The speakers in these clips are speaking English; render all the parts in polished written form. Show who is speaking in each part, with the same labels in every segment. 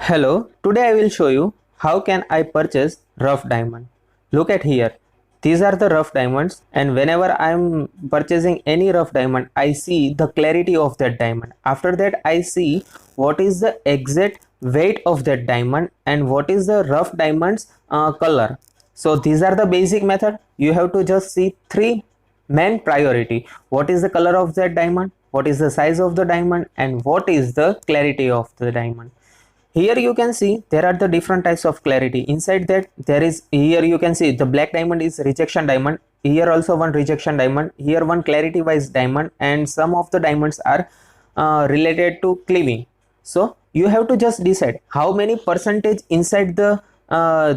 Speaker 1: Hello, today I will show you how can I purchase rough diamond. Look at here. These are the rough diamonds, and whenever I am purchasing any rough diamond, I see the clarity of that diamond. After that, I see what is the exact weight of that diamond and what is the rough diamond's color. So these are the basic method. You have to just see three main priority. What is the color of that diamond, what is the size of the diamond, and what is the clarity of the diamond. Here you can see there are the different types of clarity. Inside that there is, here you can see the black diamond is rejection diamond, here also one rejection diamond, here one clarity wise diamond, and some of the diamonds are related to cleaving. So you have to just decide how many percentage inside the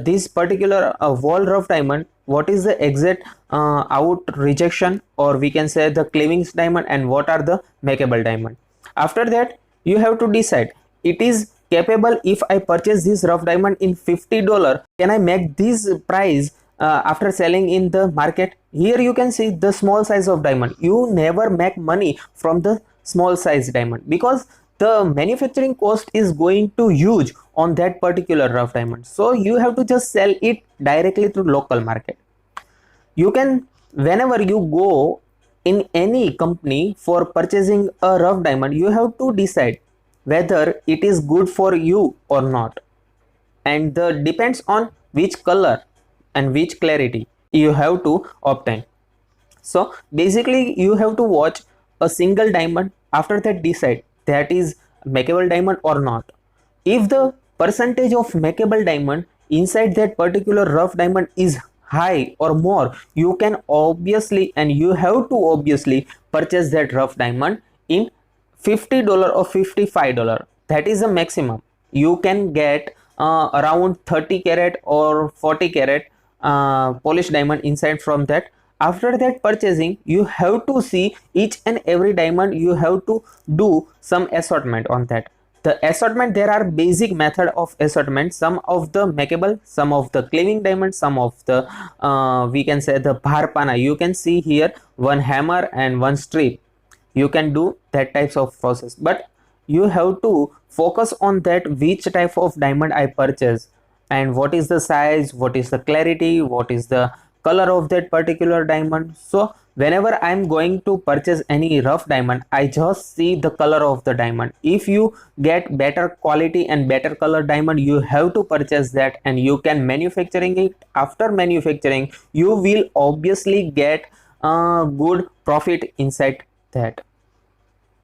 Speaker 1: this particular wall rough diamond, what is the exact out rejection, or we can say the cleavings diamond, and what are the makeable diamond. After that you have to decide it is capable. If I purchase this rough diamond in $50, can I make this price after selling in the market? Here you can see the small size of diamond. You never make money from the small size diamond because the manufacturing cost is going to huge on that particular rough diamond. So you have to just sell it directly to local market. You can, whenever you go in any company for purchasing a rough diamond, you have to decide whether it is good for you or not, and the depends on which color and which clarity you have to obtain. So basically you have to watch a single diamond, after that decide that is makeable diamond or not. If the percentage of makeable diamond inside that particular rough diamond is high or more, you can obviously, and you have to obviously purchase that rough diamond in $50 or $55. That is the maximum. You can get around 30 carat or 40 carat polished diamond inside from that. After that purchasing, you have to see each and every diamond. You have to do some assortment on that. The assortment, there are basic method of assortment, some of the makeable, some of the cleaving diamond, some of the we can say the bharpana. You can see here one hammer and one strip. You can do that types of process, but you have to focus on that which type of diamond I purchase, and what is the size, what is the clarity, what is the color of that particular diamond. So whenever I'm going to purchase any rough diamond, I just see the color of the diamond. If you get better quality and better color diamond, you have to purchase that, and you can manufacturing it. After manufacturing, you will obviously get a good profit inside that.